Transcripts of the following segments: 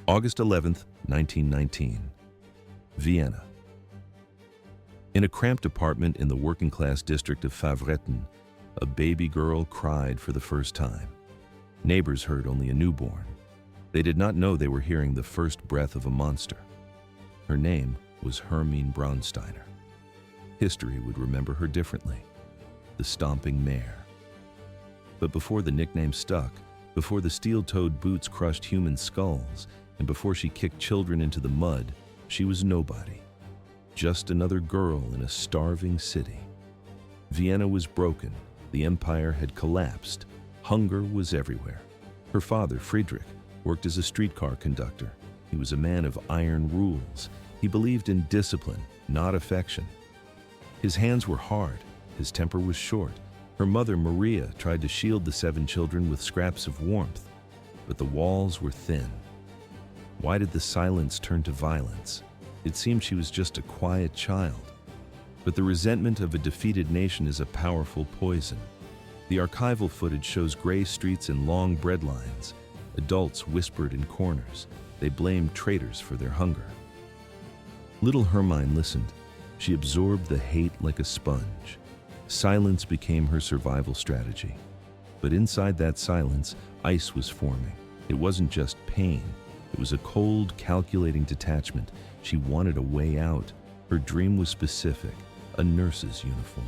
August 11th, 1919. Vienna. In a cramped apartment in the working-class district of Favretten, a baby girl cried for the first time. Neighbors heard only a newborn. They did not know they were hearing the first breath of a monster. Her name was Hermine Braunsteiner. History would remember her differently. The Stomping Mare. But before the nickname stuck, before the steel-toed boots crushed human skulls, and before she kicked children into the mud, she was nobody. Just another girl in a starving city. Vienna was broken. The empire had collapsed. Hunger was everywhere. Her father, Friedrich, worked as a streetcar conductor. He was a man of iron rules. He believed in discipline, not affection. His hands were hard. His temper was short. Her mother, Maria, tried to shield the 7 children with scraps of warmth, but the walls were thin. Why did the silence turn to violence? It seemed she was just a quiet child. But the resentment of a defeated nation is a powerful poison. The archival footage shows gray streets and long bread lines. Adults whispered in corners. They blamed traitors for their hunger. Little Hermine listened. She absorbed the hate like a sponge. Silence became her survival strategy. But inside that silence, ice was forming. It wasn't just pain. It was a cold, calculating detachment. She wanted a way out. Her dream was specific, a nurse's uniform.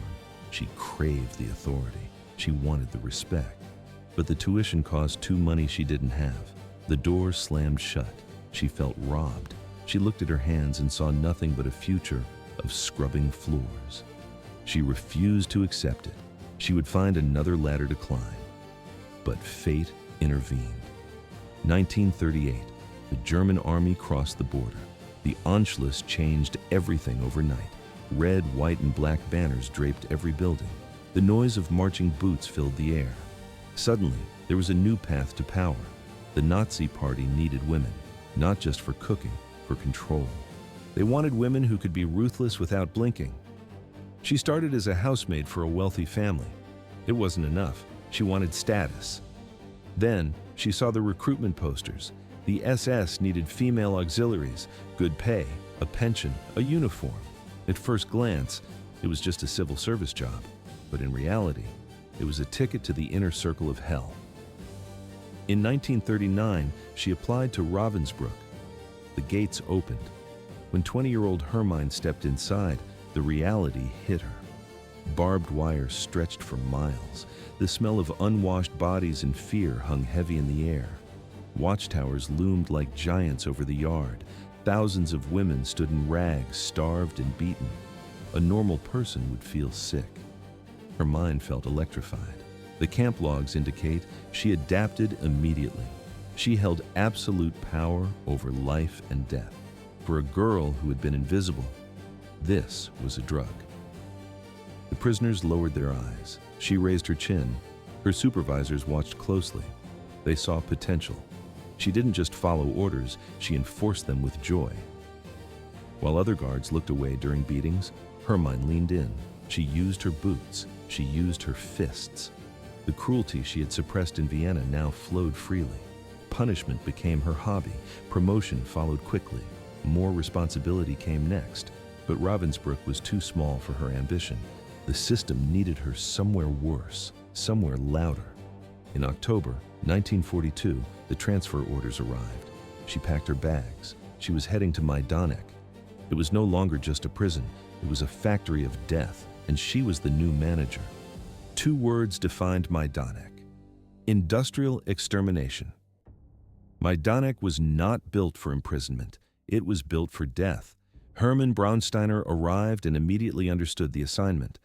She craved the authority. She wanted the respect. But the tuition cost money she didn't have. The door slammed shut. She felt robbed. She looked at her hands and saw nothing but a future of scrubbing floors. She refused to accept it. She would find another ladder to climb. But fate intervened. 1938, the German army crossed the border. The Anschluss changed everything overnight. Red, white, and black banners draped every building. The noise of marching boots filled the air. Suddenly, there was a new path to power. The Nazi Party needed women, not just for cooking, for control. They wanted women who could be ruthless without blinking. She started as a housemaid for a wealthy family. It wasn't enough. She wanted status. Then, she saw the recruitment posters. The SS needed female auxiliaries, good pay, a pension, a uniform. At first glance, it was just a civil service job. But in reality, it was a ticket to the inner circle of hell. In 1939, she applied to Ravensbrück. The gates opened. When 20-year-old Hermine stepped inside, the reality hit her. Barbed wire stretched for miles. The smell of unwashed bodies and fear hung heavy in the air. Watchtowers loomed like giants over the yard. Thousands of women stood in rags, starved and beaten. A normal person would feel sick. Her mind felt electrified. The camp logs indicate she adapted immediately. She held absolute power over life and death. For a girl who had been invisible, this was a drug. The prisoners lowered their eyes. She raised her chin. Her supervisors watched closely. They saw potential. She didn't just follow orders, she enforced them with joy. While other guards looked away during beatings, Hermine leaned in. She used her boots. She used her fists. The cruelty she had suppressed in Vienna now flowed freely. Punishment became her hobby. Promotion followed quickly. More responsibility came next. But Ravensbrück was too small for her ambition. The system needed her somewhere worse, somewhere louder. In October 1942, the transfer orders arrived. She packed her bags. She was heading to Majdanek. It was no longer just a prison. It was a factory of death, and she was the new manager. 2 words defined Majdanek: industrial extermination. Majdanek was not built for imprisonment. It was built for death. Hermine Braunsteiner arrived and immediately understood the assignment.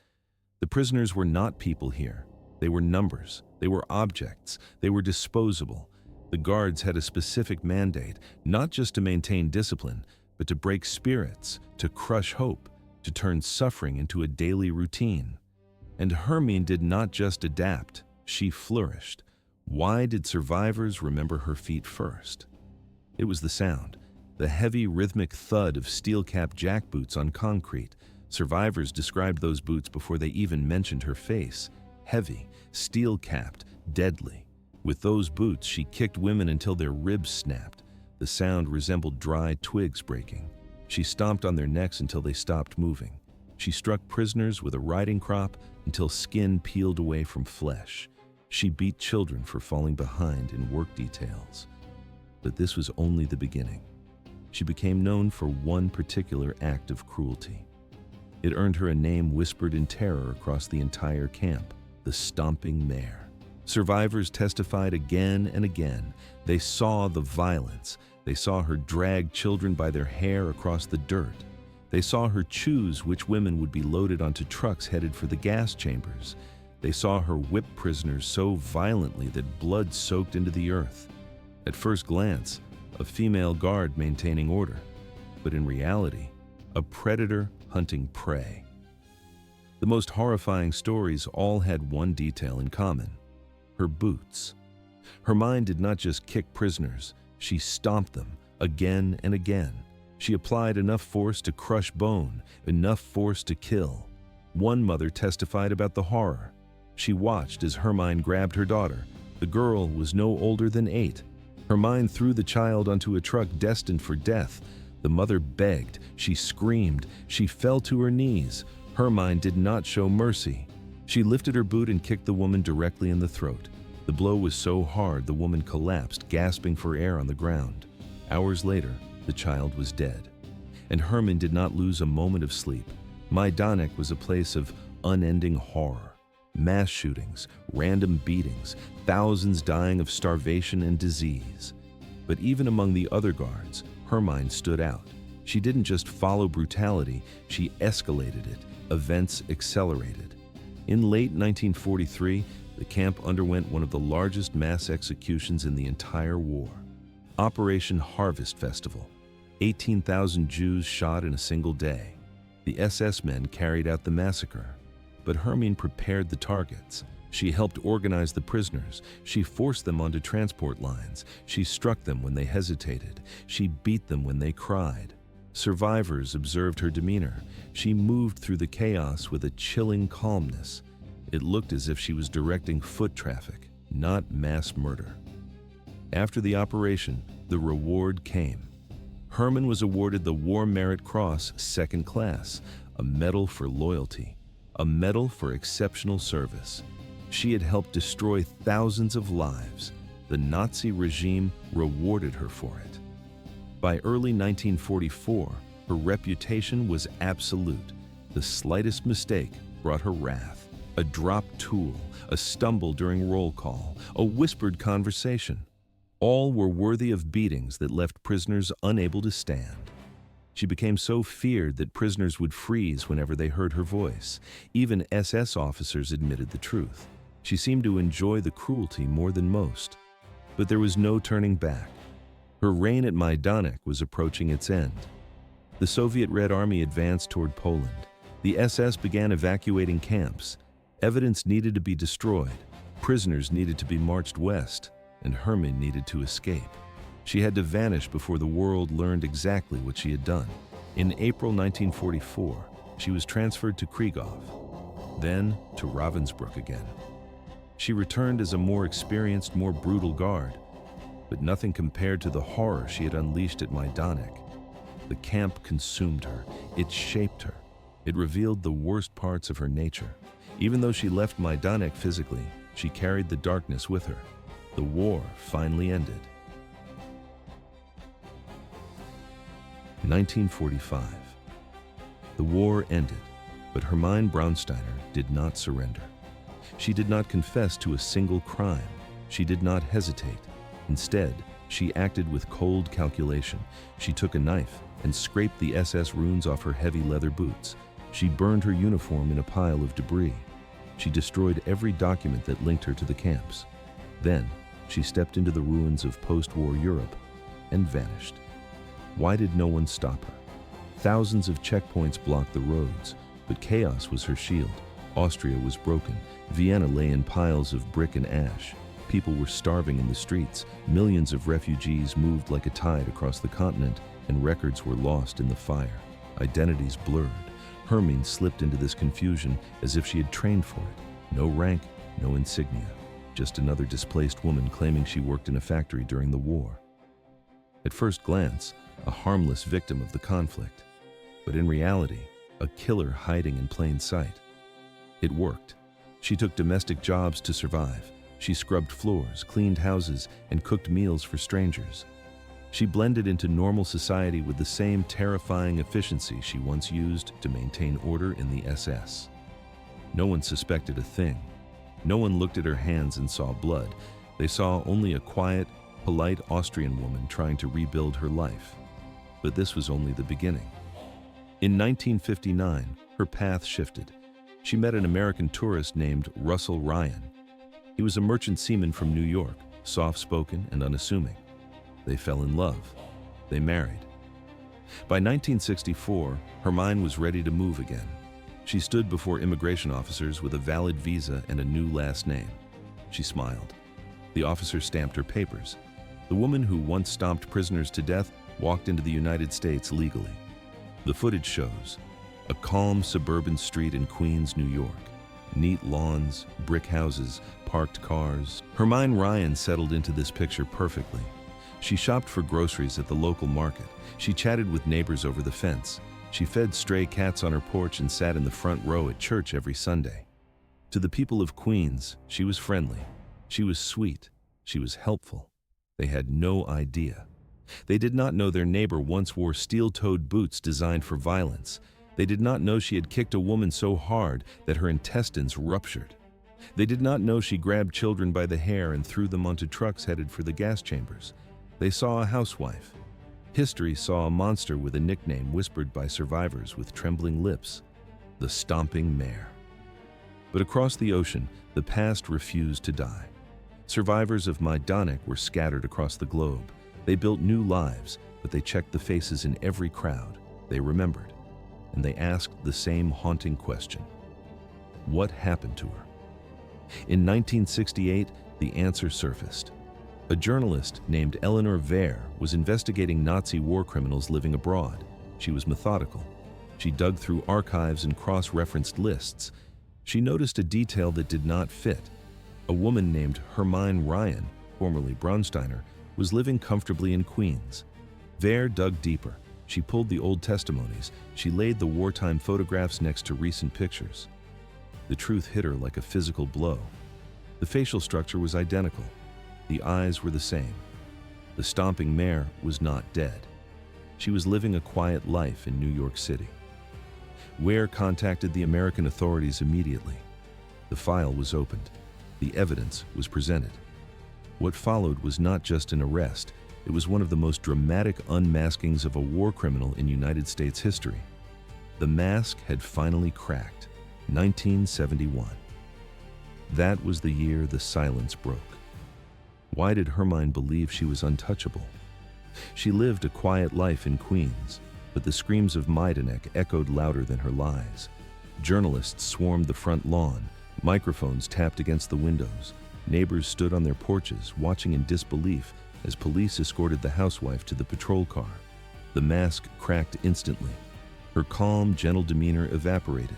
The prisoners were not people here. They were numbers. They were objects. They were disposable. The guards had a specific mandate, not just to maintain discipline, but to break spirits, to crush hope, to turn suffering into a daily routine. And Hermine did not just adapt, she flourished. Why did survivors remember her feet first? It was the sound, the heavy rhythmic thud of steel-capped jackboots on concrete. Survivors described those boots before they even mentioned her face. Heavy, steel-capped, deadly. With those boots, she kicked women until their ribs snapped. The The sound resembled dry twigs breaking. She stomped on their necks until they stopped moving. She struck prisoners with a riding crop until skin peeled away from flesh. She beat children for falling behind in work details. But this was only the beginning. She became known for one particular act of cruelty. It earned her a name whispered in terror across the entire camp, the Stomping Mare. Survivors testified again and again. They saw the violence. They saw her drag children by their hair across the dirt. They saw her choose which women would be loaded onto trucks headed for the gas chambers. They saw her whip prisoners so violently that blood soaked into the earth. At first glance, a female guard maintaining order, but in reality, a predator hunting prey. The most horrifying stories all had one detail in common: her boots. Hermine did not just kick prisoners, she stomped them again and again. She applied enough force to crush bone, enough force to kill. One mother testified about the horror. She watched as Hermine grabbed her daughter. The girl was no older than 8. Hermine threw the child onto a truck destined for death. The mother begged, she screamed, she fell to her knees. Hermine did not show mercy. She lifted her boot and kicked the woman directly in the throat. The blow was so hard the woman collapsed, gasping for air on the ground. Hours later, the child was dead. And Hermine did not lose a moment of sleep. Majdanek was a place of unending horror. Mass shootings, random beatings, thousands dying of starvation and disease. But even among the other guards, Hermine stood out. She didn't just follow brutality, she escalated it. Events accelerated. In late 1943, the camp underwent one of the largest mass executions in the entire war. Operation Harvest Festival. 18,000 Jews shot in a single day. The SS men carried out the massacre. But Hermine prepared the targets. She helped organize the prisoners. She forced them onto transport lines. She struck them when they hesitated. She beat them when they cried. Survivors observed her demeanor. She moved through the chaos with a chilling calmness. It looked as if she was directing foot traffic, not mass murder. After the operation, the reward came. Hermine was awarded the War Merit Cross, 2nd class, a medal for loyalty, a medal for exceptional service. She had helped destroy thousands of lives. The Nazi regime rewarded her for it. By early 1944, her reputation was absolute. The slightest mistake brought her wrath. A dropped tool, a stumble during roll call, a whispered conversation. All were worthy of beatings that left prisoners unable to stand. She became so feared that prisoners would freeze whenever they heard her voice. Even SS officers admitted the truth. She seemed to enjoy the cruelty more than most. But there was no turning back. Her reign at Majdanek was approaching its end. The Soviet Red Army advanced toward Poland. The SS began evacuating camps. Evidence needed to be destroyed. Prisoners needed to be marched west, and Hermine needed to escape. She had to vanish before the world learned exactly what she had done. In April 1944, she was transferred to Krieghoff, then to Ravensbrück again. She returned as a more experienced, more brutal guard, but nothing compared to the horror she had unleashed at Majdanek. The camp consumed her. It shaped her. It revealed the worst parts of her nature. Even though she left Majdanek physically, she carried the darkness with her. The war finally ended. 1945. The war ended, but Hermine Braunsteiner did not surrender. She did not confess to a single crime. She did not hesitate. Instead, she acted with cold calculation. She took a knife and scraped the SS runes off her heavy leather boots. She burned her uniform in a pile of debris. She destroyed every document that linked her to the camps. Then, she stepped into the ruins of post-war Europe and vanished. Why did no one stop her? Thousands of checkpoints blocked the roads, but chaos was her shield. Austria was broken. Vienna lay in piles of brick and ash. People were starving in the streets. Millions of refugees moved like a tide across the continent, and records were lost in the fire. Identities blurred. Hermine slipped into this confusion as if she had trained for it. No rank, no insignia. Just another displaced woman claiming she worked in a factory during the war. At first glance, a harmless victim of the conflict, but in reality, a killer hiding in plain sight. It worked. She took domestic jobs to survive. She scrubbed floors, cleaned houses, and cooked meals for strangers. She blended into normal society with the same terrifying efficiency she once used to maintain order in the SS. No one suspected a thing. No one looked at her hands and saw blood. They saw only a quiet, polite Austrian woman trying to rebuild her life. But this was only the beginning. In 1959, her path shifted. She met an American tourist named Russell Ryan. He was a merchant seaman from New York, soft-spoken and unassuming. They fell in love. They married. By 1964, Hermine was ready to move again. She stood before immigration officers with a valid visa and a new last name. She smiled. The officer stamped her papers. The woman who once stomped prisoners to death walked into the United States legally. The footage shows a calm suburban street in Queens, New York. Neat lawns, brick houses, parked cars. Hermine Ryan settled into this picture perfectly. She shopped for groceries at the local market. She chatted with neighbors over the fence. She fed stray cats on her porch and sat in the front row at church every Sunday. To the people of Queens, she was friendly. She was sweet. She was helpful. They had no idea. They did not know their neighbor once wore steel-toed boots designed for violence. They did not know she had kicked a woman so hard that her intestines ruptured. They did not know she grabbed children by the hair and threw them onto trucks headed for the gas chambers. They saw a housewife. History saw a monster with a nickname whispered by survivors with trembling lips, the Stomping Mare. But across the ocean, the past refused to die. Survivors of Majdanek were scattered across the globe. They built new lives, but they checked the faces in every crowd. They remembered, and they asked the same haunting question. What happened to her? In 1968, the answer surfaced. A journalist named Eleanor Wehr was investigating Nazi war criminals living abroad. She was methodical. She dug through archives and cross-referenced lists. She noticed a detail that did not fit. A woman named Hermine Ryan, formerly Braunsteiner, was living comfortably in Queens. Wehr dug deeper. She pulled the old testimonies. She laid the wartime photographs next to recent pictures. The truth hit her like a physical blow. The facial structure was identical. The eyes were the same. The Stomping Mare was not dead. She was living a quiet life in New York City. Wehr contacted the American authorities immediately. The file was opened. The evidence was presented. What followed was not just an arrest. It was one of the most dramatic unmaskings of a war criminal in United States history. The mask had finally cracked. 1971. That was the year the silence broke. Why did Hermine believe she was untouchable? She lived a quiet life in Queens, but the screams of Majdanek echoed louder than her lies. Journalists swarmed the front lawn. Microphones tapped against the windows. Neighbors stood on their porches, watching in disbelief as police escorted the housewife to the patrol car. The mask cracked instantly. Her calm, gentle demeanor evaporated.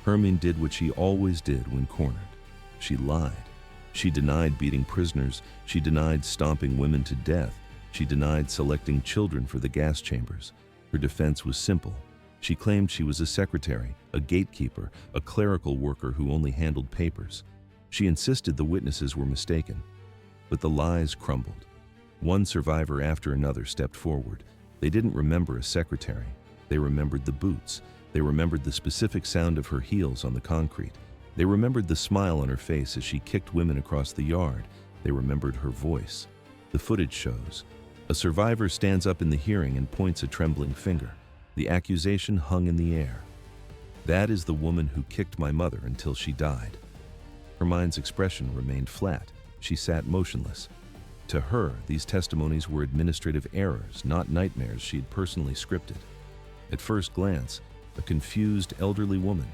Hermine did what she always did when cornered. She lied. She denied beating prisoners. She denied stomping women to death. She denied selecting children for the gas chambers. Her defense was simple. She claimed she was a secretary, a gatekeeper, a clerical worker who only handled papers. She insisted the witnesses were mistaken. But the lies crumbled. One survivor after another stepped forward. They didn't remember a secretary. They remembered the boots. They remembered the specific sound of her heels on the concrete. They remembered the smile on her face as she kicked women across the yard. They remembered her voice. The footage shows. A survivor stands up in the hearing and points a trembling finger. The accusation hung in the air. That is the woman who kicked my mother until she died. Hermine's expression remained flat. She sat motionless. To her, these testimonies were administrative errors, not nightmares she had personally scripted. At first glance, a confused elderly woman,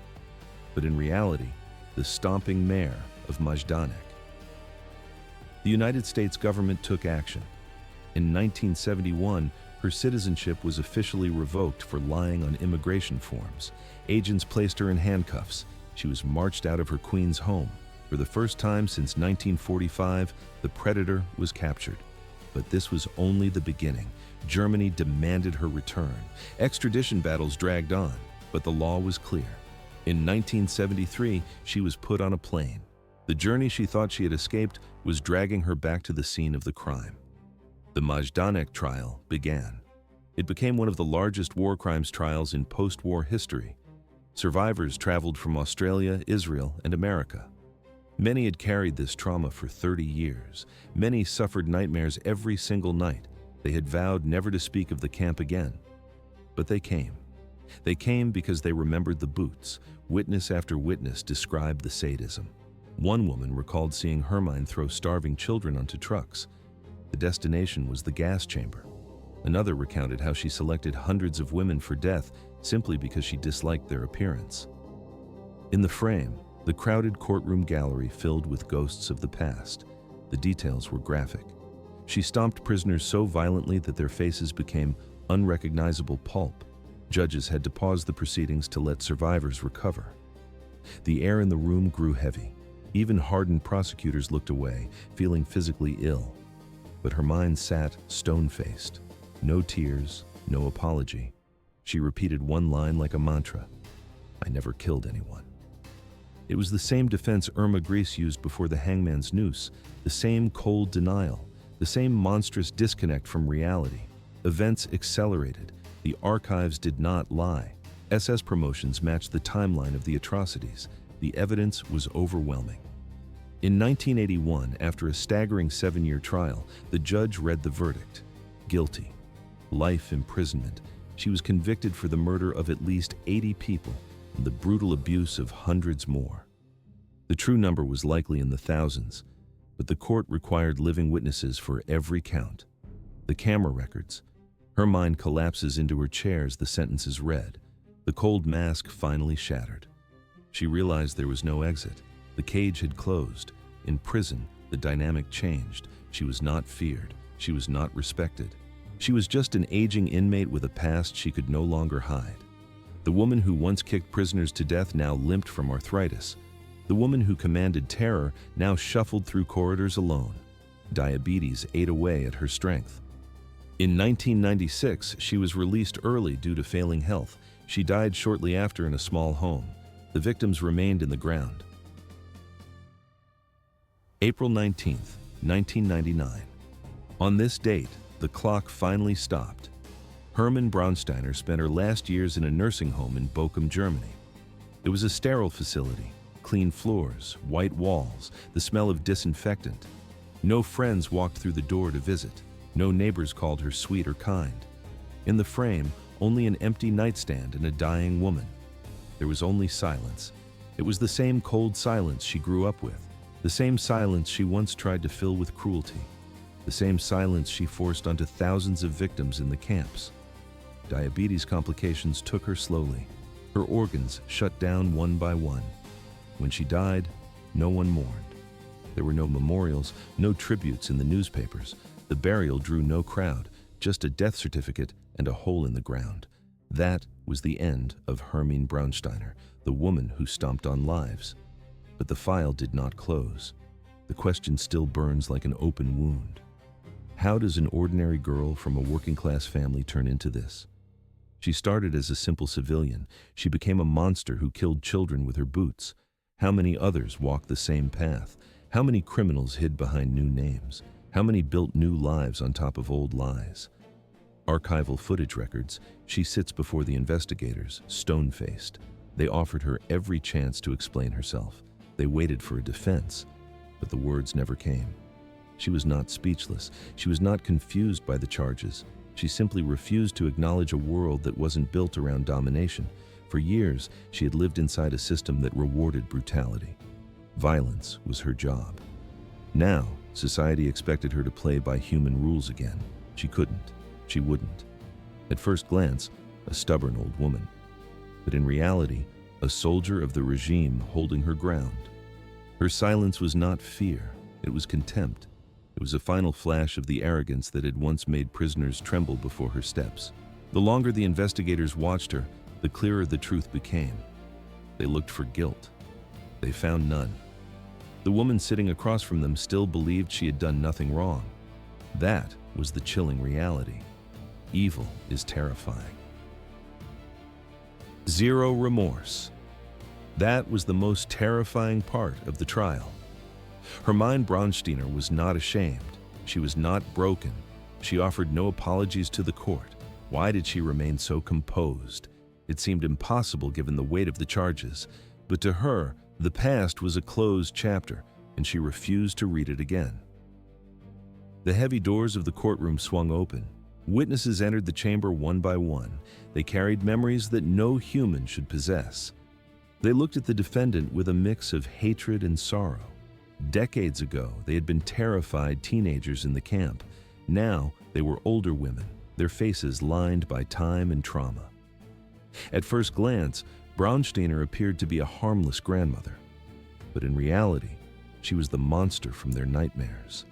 but in reality, the Stomping Mare of Majdanek. The United States government took action. In 1971, her citizenship was officially revoked for lying on immigration forms. Agents placed her in handcuffs. She was marched out of her Queens home. For the first time since 1945, the predator was captured. But this was only the beginning. Germany demanded her return. Extradition battles dragged on, but the law was clear. In 1973, she was put on a plane. The journey she thought she had escaped was dragging her back to the scene of the crime. The Majdanek trial began. It became one of the largest war crimes trials in post-war history. Survivors traveled from Australia, Israel, and America. Many had carried this trauma for 30 years. Many suffered nightmares every single night. They had vowed never to speak of the camp again. But they came. They came because they remembered the boots. Witness after witness described the sadism. One woman recalled seeing Hermine throw starving children onto trucks. The destination was the gas chamber. Another recounted how she selected hundreds of women for death simply because she disliked their appearance. In the frame, the crowded courtroom gallery filled with ghosts of the past. The details were graphic. She stomped prisoners so violently that their faces became unrecognizable pulp. Judges had to pause the proceedings to let survivors recover. The air in the room grew heavy. Even hardened prosecutors looked away, feeling physically ill. But Hermine sat stone-faced. No tears, no apology. She repeated one line like a mantra: "I never killed anyone." It was the same defense Irma Gries used before the hangman's noose, the same cold denial, the same monstrous disconnect from reality. Events accelerated. The archives did not lie. SS promotions matched the timeline of the atrocities. The evidence was overwhelming. In 1981, after a staggering 7-year trial, the judge read the verdict: guilty. Life imprisonment. She was convicted for the murder of at least 80 people and the brutal abuse of hundreds more. The true number was likely in the thousands, but the court required living witnesses for every count. The camera records. Hermine collapses into her chair as the sentence is read. The cold mask finally shattered. She realized there was no exit. The cage had closed. In prison, the dynamic changed. She was not feared. She was not respected. She was just an aging inmate with a past she could no longer hide. The woman who once kicked prisoners to death now limped from arthritis. The woman who commanded terror now shuffled through corridors alone. Diabetes ate away at her strength. In 1996, she was released early due to failing health. She died shortly after in a small home. The victims remained in the ground. April 19, 1999. On this date, the clock finally stopped. Hermine Braunsteiner spent her last years in a nursing home in Bochum, Germany. It was a sterile facility, clean floors, white walls, the smell of disinfectant. No friends walked through the door to visit. No neighbors called her sweet or kind. In the frame, only an empty nightstand and a dying woman. There was only silence. It was the same cold silence she grew up with, the same silence she once tried to fill with cruelty, the same silence she forced onto thousands of victims in the camps. Diabetes complications took her slowly. Her organs shut down one by one. When she died, no one mourned. There were no memorials, no tributes in the newspapers. The burial drew no crowd, just a death certificate and a hole in the ground. That was the end of Hermine Braunsteiner, the woman who stomped on lives. But the file did not close. The question still burns like an open wound. How does an ordinary girl from a working-class family turn into this? She started as a simple civilian. She became a monster who killed children with her boots. How many others walked the same path? How many criminals hid behind new names? How many built new lives on top of old lies? Archival footage records, she sits before the investigators, stone-faced. They offered her every chance to explain herself. They waited for a defense, but the words never came. She was not speechless. She was not confused by the charges. She simply refused to acknowledge a world that wasn't built around domination. For years, she had lived inside a system that rewarded brutality. Violence was her job. Now, society expected her to play by human rules again. She couldn't. She wouldn't. At first glance, a stubborn old woman. But in reality, a soldier of the regime holding her ground. Her silence was not fear. It was contempt. It was a final flash of the arrogance that had once made prisoners tremble before her steps. The longer the investigators watched her, the clearer the truth became. They looked for guilt. They found none. The woman sitting across from them still believed she had done nothing wrong. That was the chilling reality. Evil is terrifying. Zero remorse. That was the most terrifying part of the trial. Hermine Braunsteiner was not ashamed. She was not broken. She offered no apologies to the court. Why did she remain so composed? It seemed impossible given the weight of the charges, but to her, the past was a closed chapter, and she refused to read it again. The heavy doors of the courtroom swung open. Witnesses entered the chamber one by one. They carried memories that no human should possess. They looked at the defendant with a mix of hatred and sorrow. Decades ago, they had been terrified teenagers in the camp. Now, they were older women, their faces lined by time and trauma. At first glance, Braunsteiner appeared to be a harmless grandmother. But in reality, she was the monster from their nightmares.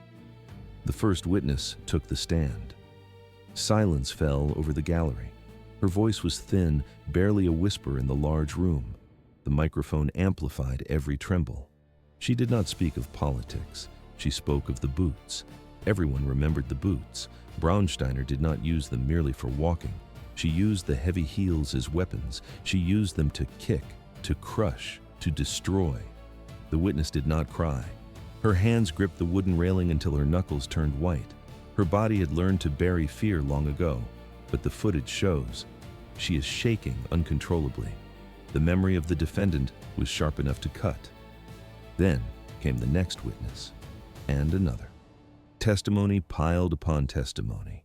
The first witness took the stand. Silence fell over the gallery. Her voice was thin, barely a whisper in the large room. The microphone amplified every tremble. She did not speak of politics. She spoke of the boots. Everyone remembered the boots. Braunsteiner did not use them merely for walking. She used the heavy heels as weapons. She used them to kick, to crush, to destroy. The witness did not cry. Her hands gripped the wooden railing until her knuckles turned white. Her body had learned to bury fear long ago, but the footage shows she is shaking uncontrollably. The memory of the defendant was sharp enough to cut. Then came the next witness, and another. Testimony piled upon testimony.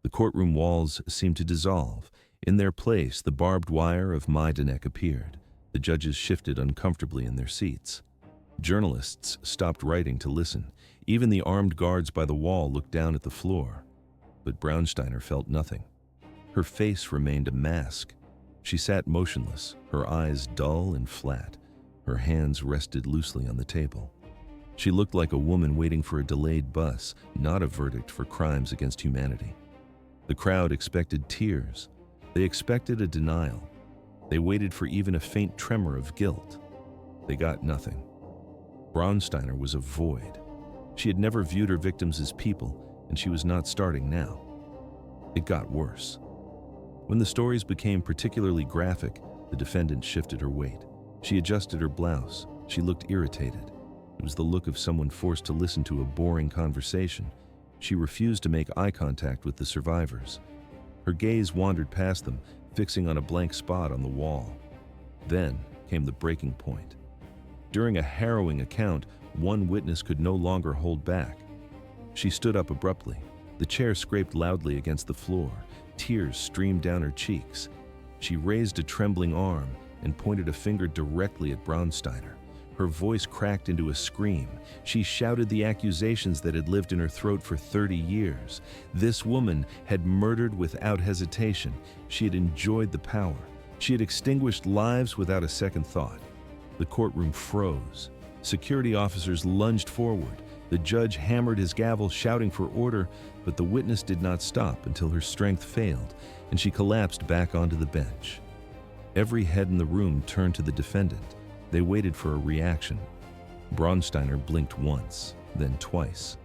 The courtroom walls seemed to dissolve. In their place, the barbed wire of Majdanek appeared. The judges shifted uncomfortably in their seats. Journalists stopped writing to listen. Even the armed guards by the wall looked down at the floor. But Braunsteiner felt nothing. Her face remained a mask. She sat motionless, her eyes dull and flat. Her hands rested loosely on the table. She looked like a woman waiting for a delayed bus, not a verdict for crimes against humanity. The crowd expected tears. They expected a denial. They waited for even a faint tremor of guilt. They got nothing. Braunsteiner was a void. She had never viewed her victims as people, and she was not starting now. It got worse. When the stories became particularly graphic, the defendant shifted her weight. She adjusted her blouse. She looked irritated. It was the look of someone forced to listen to a boring conversation. She refused to make eye contact with the survivors. Her gaze wandered past them, fixing on a blank spot on the wall. Then came the breaking point. During a harrowing account, one witness could no longer hold back. She stood up abruptly. The chair scraped loudly against the floor. Tears streamed down her cheeks. She raised a trembling arm and pointed a finger directly at Braunsteiner. Her voice cracked into a scream. She shouted the accusations that had lived in her throat for 30 years. This woman had murdered without hesitation. She had enjoyed the power. She had extinguished lives without a second thought. The courtroom froze. Security officers lunged forward. The judge hammered his gavel, shouting for order, but the witness did not stop until her strength failed, and she collapsed back onto the bench. Every head in the room turned to the defendant. They waited for a reaction. Braunsteiner blinked once, then twice.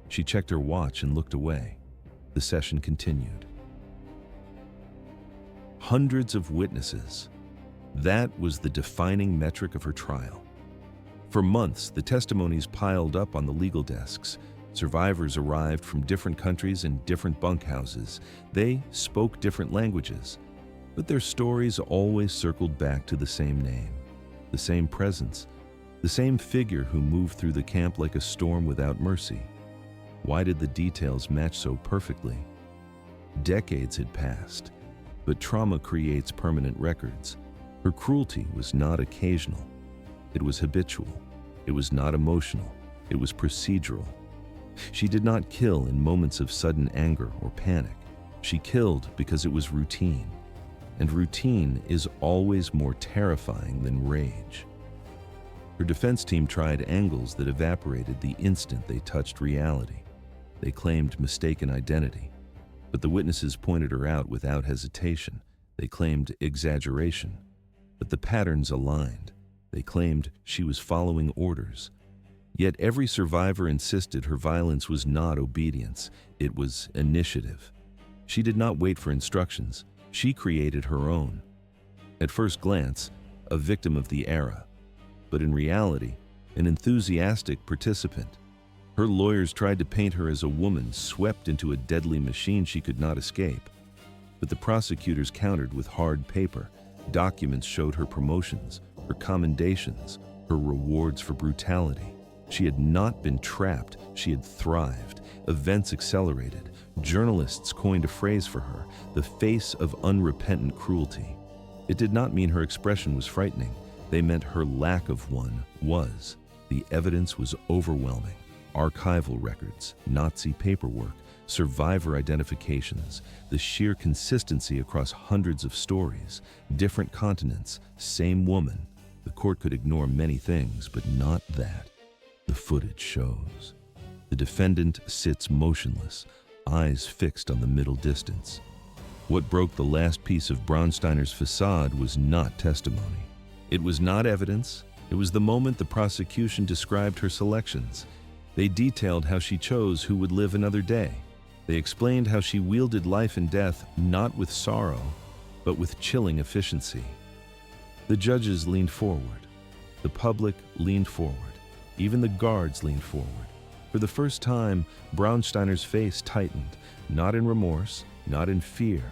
She checked her watch and looked away. The session continued. Hundreds of witnesses. That was the defining metric of her trial. For months, the testimonies piled up on the legal desks. Survivors arrived from different countries and different bunkhouses. They spoke different languages, but their stories always circled back to the same name. The same presence, the same figure who moved through the camp like a storm without mercy. Why did the details match so perfectly? Decades had passed, but trauma creates permanent records. Her cruelty was not occasional. It was habitual. It was not emotional. It was procedural. She did not kill in moments of sudden anger or panic. She killed because it was routine. And routine is always more terrifying than rage. Her defense team tried angles that evaporated the instant they touched reality. They claimed mistaken identity, but the witnesses pointed her out without hesitation. They claimed exaggeration, but the patterns aligned. They claimed she was following orders. Yet every survivor insisted her violence was not obedience, it was initiative. She did not wait for instructions, she created her own. At first glance, a victim of the era, but in reality, an enthusiastic participant. Her lawyers tried to paint her as a woman swept into a deadly machine she could not escape. But the prosecutors countered with hard paper. Documents showed her promotions, her commendations, her rewards for brutality. She had not been trapped, she had thrived. Events accelerated. Journalists coined a phrase for her, the face of unrepentant cruelty. It did not mean her expression was frightening. They meant her lack of one was. The evidence was overwhelming. Archival records, Nazi paperwork, survivor identifications, the sheer consistency across hundreds of stories, different continents, same woman. The court could ignore many things, but not that. The footage shows. The defendant sits motionless, eyes fixed on the middle distance. What broke the last piece of Braunsteiner's facade was not testimony. It was not evidence. It was the moment the prosecution described her selections. They detailed how she chose who would live another day. They explained how she wielded life and death not with sorrow, but with chilling efficiency. The judges leaned forward. The public leaned forward. Even the guards leaned forward. For the first time, Braunsteiner's face tightened, not in remorse, not in fear,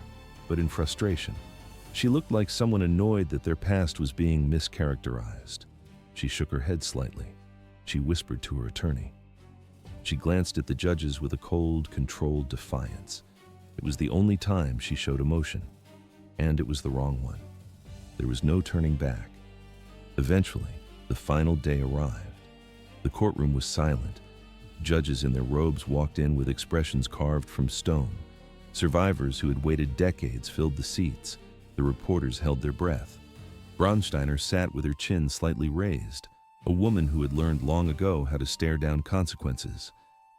but in frustration. She looked like someone annoyed that their past was being mischaracterized. She shook her head slightly. She whispered to her attorney. She glanced at the judges with a cold, controlled defiance. It was the only time she showed emotion, and it was the wrong one. There was no turning back. Eventually, the final day arrived. The courtroom was silent. Judges in their robes walked in with expressions carved from stone. Survivors who had waited decades filled the seats. The reporters held their breath. Braunsteiner sat with her chin slightly raised, a woman who had learned long ago how to stare down consequences.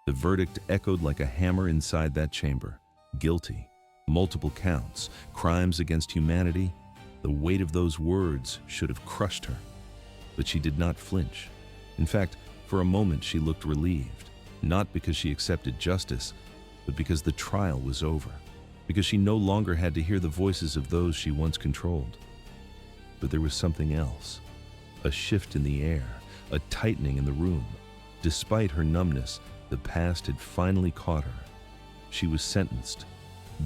The verdict echoed like a hammer inside that chamber. Guilty, multiple counts, crimes against humanity. The weight of those words should have crushed her. But she did not flinch. In fact, for a moment she looked relieved, not because she accepted justice, but because the trial was over, because she no longer had to hear the voices of those she once controlled. But there was something else. A shift in the air, a tightening in the room. Despite her numbness, the past had finally caught her. She was sentenced.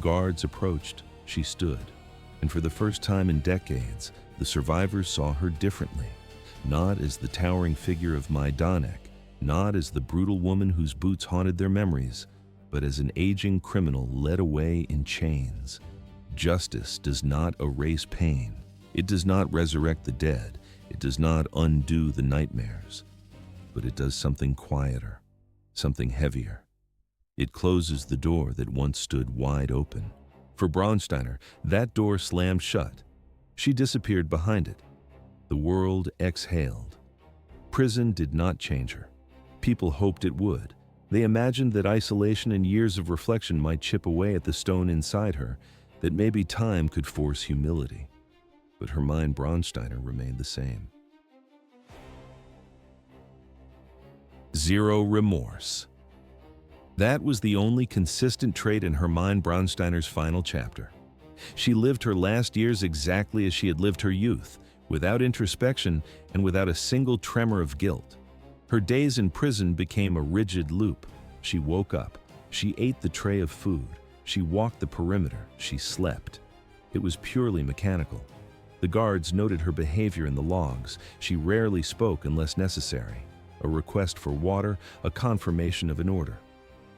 Guards approached. She stood. And for the first time in decades, the survivors saw her differently. Not as the towering figure of Majdanek, not as the brutal woman whose boots haunted their memories, but as an aging criminal led away in chains. Justice does not erase pain. It does not resurrect the dead. It does not undo the nightmares. But it does something quieter, something heavier. It closes the door that once stood wide open. For Braunsteiner, that door slammed shut. She disappeared behind it. The world exhaled. Prison did not change her. People hoped it would. They imagined that isolation and years of reflection might chip away at the stone inside her, that maybe time could force humility. But Hermine Braunsteiner remained the same. Zero remorse. That was the only consistent trait in Hermine Braunsteiner's final chapter. She lived her last years exactly as she had lived her youth, without introspection and without a single tremor of guilt. Her days in prison became a rigid loop. She woke up. She ate the tray of food. She walked the perimeter. She slept. It was purely mechanical. The guards noted her behavior in the logs. She rarely spoke unless necessary. A request for water, a confirmation of an order.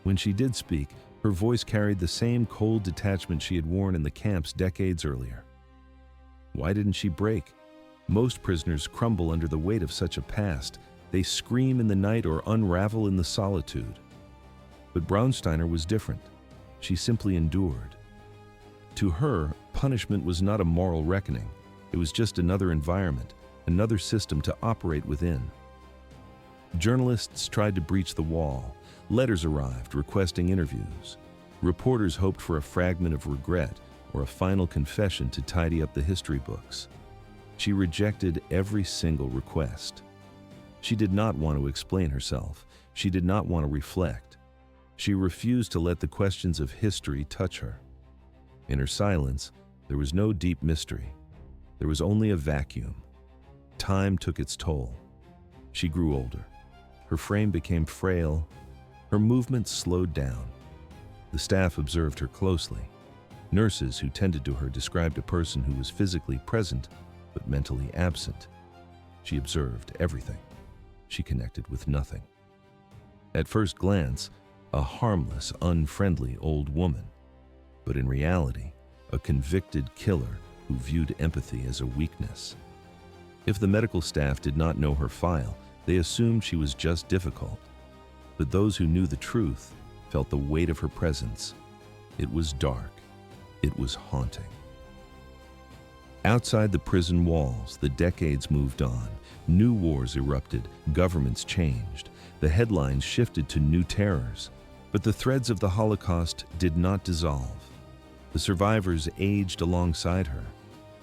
When she did speak, her voice carried the same cold detachment she had worn in the camps decades earlier. Why didn't she break? Most prisoners crumble under the weight of such a past. They scream in the night or unravel in the solitude. But Braunsteiner was different. She simply endured. To her, punishment was not a moral reckoning. It was just another environment, another system to operate within. Journalists tried to breach the wall. Letters arrived requesting interviews. Reporters hoped for a fragment of regret or a final confession to tidy up the history books. She rejected every single request. She did not want to explain herself. She did not want to reflect. She refused to let the questions of history touch her. In her silence, there was no deep mystery. There was only a vacuum. Time took its toll. She grew older. Her frame became frail. Her movements slowed down. The staff observed her closely. Nurses who tended to her described a person who was physically present but mentally absent. She observed everything. She connected with nothing. At first glance, a harmless, unfriendly old woman, but in reality, a convicted killer who viewed empathy as a weakness. If the medical staff did not know her file, they assumed she was just difficult. But those who knew the truth felt the weight of her presence. It was dark. It was haunting. Outside the prison walls, the decades moved on. New wars erupted, governments changed. The headlines shifted to new terrors. But the threads of the Holocaust did not dissolve. The survivors aged alongside her.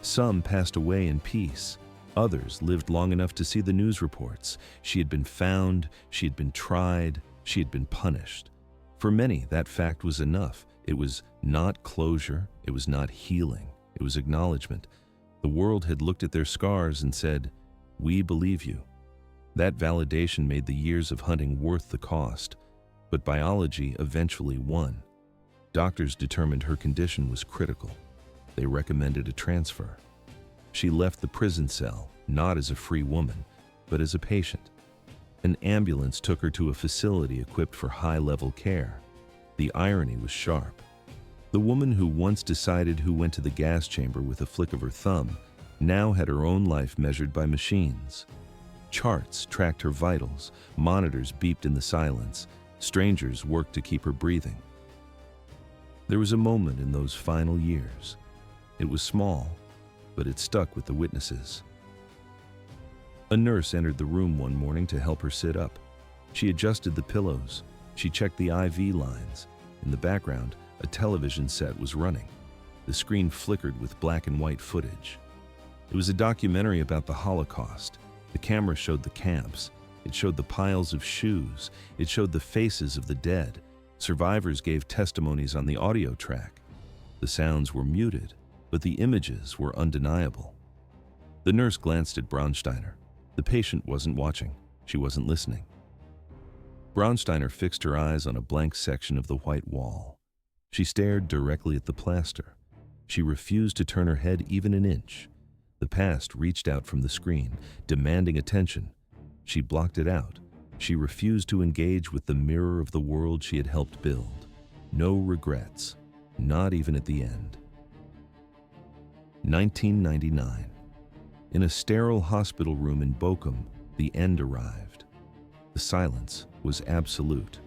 Some passed away in peace. Others lived long enough to see the news reports. She had been found, she had been tried, she had been punished. For many, that fact was enough. It was not closure, it was not healing, it was acknowledgement. The world had looked at their scars and said, "We believe you." That validation made the years of hunting worth the cost. But biology eventually won. Doctors determined her condition was critical. They recommended a transfer. She left the prison cell, not as a free woman, but as a patient. An ambulance took her to a facility equipped for high-level care. The irony was sharp. The woman who once decided who went to the gas chamber with a flick of her thumb now had her own life measured by machines. Charts tracked her vitals, monitors beeped in the silence, strangers worked to keep her breathing. There was a moment in those final years. It was small, but it stuck with the witnesses. A nurse entered the room one morning to help her sit up. She adjusted the pillows. She checked the IV lines. In the background, a television set was running. The screen flickered with black and white footage. It was a documentary about the Holocaust. The camera showed the camps. It showed the piles of shoes. It showed the faces of the dead. Survivors gave testimonies on the audio track. The sounds were muted, but the images were undeniable. The nurse glanced at Braunsteiner. The patient wasn't watching. She wasn't listening. Braunsteiner fixed her eyes on a blank section of the white wall. She stared directly at the plaster. She refused to turn her head even an inch. The past reached out from the screen, demanding attention. She blocked it out. She refused to engage with the mirror of the world she had helped build. No regrets, not even at the end. 1999. In a sterile hospital room in Bochum, the end arrived. The silence was absolute.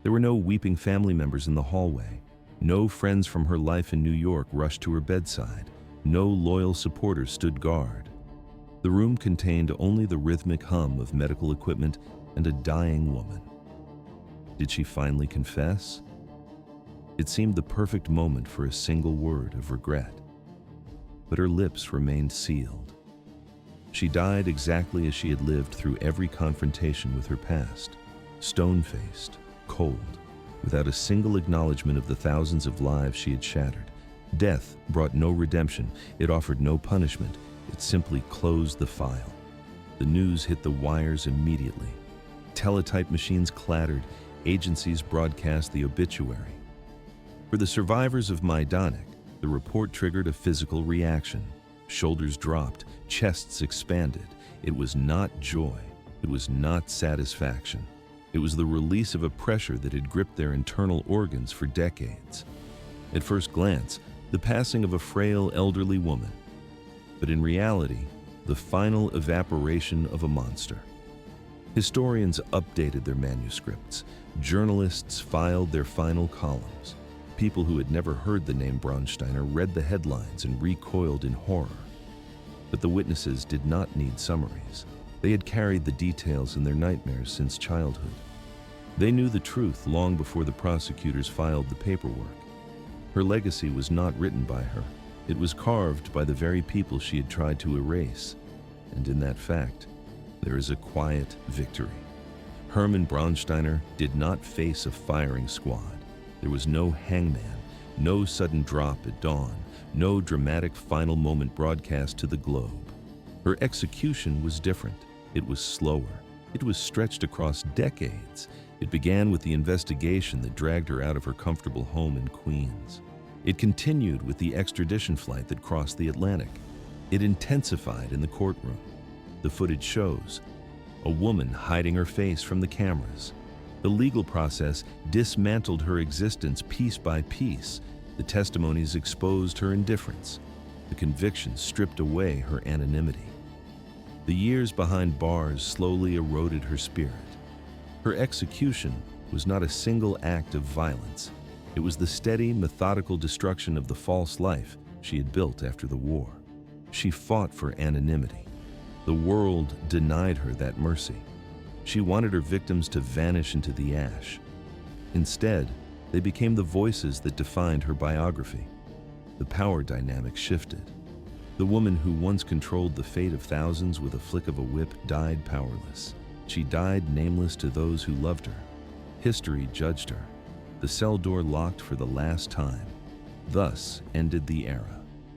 There were no weeping family members in the hallway. No friends from her life in New York rushed to her bedside. No loyal supporters stood guard. The room contained only the rhythmic hum of medical equipment and a dying woman. Did she finally confess? It seemed the perfect moment for a single word of regret. But her lips remained sealed. She died exactly as she had lived through every confrontation with her past, stone-faced, cold, without a single acknowledgement of the thousands of lives she had shattered. Death brought no redemption. It offered no punishment. It simply closed the file. The news hit the wires immediately. Teletype machines clattered. Agencies broadcast the obituary. For the survivors of Majdanek, the report triggered a physical reaction. Shoulders dropped, chests expanded. It was not joy. It was not satisfaction. It was the release of a pressure that had gripped their internal organs for decades. At first glance, the passing of a frail elderly woman. But in reality, the final evaporation of a monster. Historians updated their manuscripts. Journalists filed their final columns. People who had never heard the name Braunsteiner read the headlines and recoiled in horror. But the witnesses did not need summaries. They had carried the details in their nightmares since childhood. They knew the truth long before the prosecutors filed the paperwork. Her legacy was not written by her. It was carved by the very people she had tried to erase. And in that fact, There is a quiet victory. Hermine Braunsteiner did not face a firing squad. There was no hangman, no sudden drop at dawn, no dramatic final moment broadcast to the globe. Her execution was different. It was slower. It was stretched across decades. It began with the investigation that dragged her out of her comfortable home in Queens. It continued with the extradition flight that crossed the Atlantic. It intensified in the courtroom. The footage shows a woman hiding her face from the cameras. The legal process dismantled her existence piece by piece. The testimonies exposed her indifference. The convictions stripped away her anonymity. The years behind bars slowly eroded her spirit. Her execution was not a single act of violence. It was the steady, methodical destruction of the false life she had built after the war. She fought for anonymity. The world denied her that mercy. She wanted her victims to vanish into the ash. Instead, they became the voices that defined her biography. The power dynamic shifted. The woman who once controlled the fate of thousands with a flick of a whip died powerless. She died nameless to those who loved her. History judged her. The cell door locked for the last time. Thus ended the era.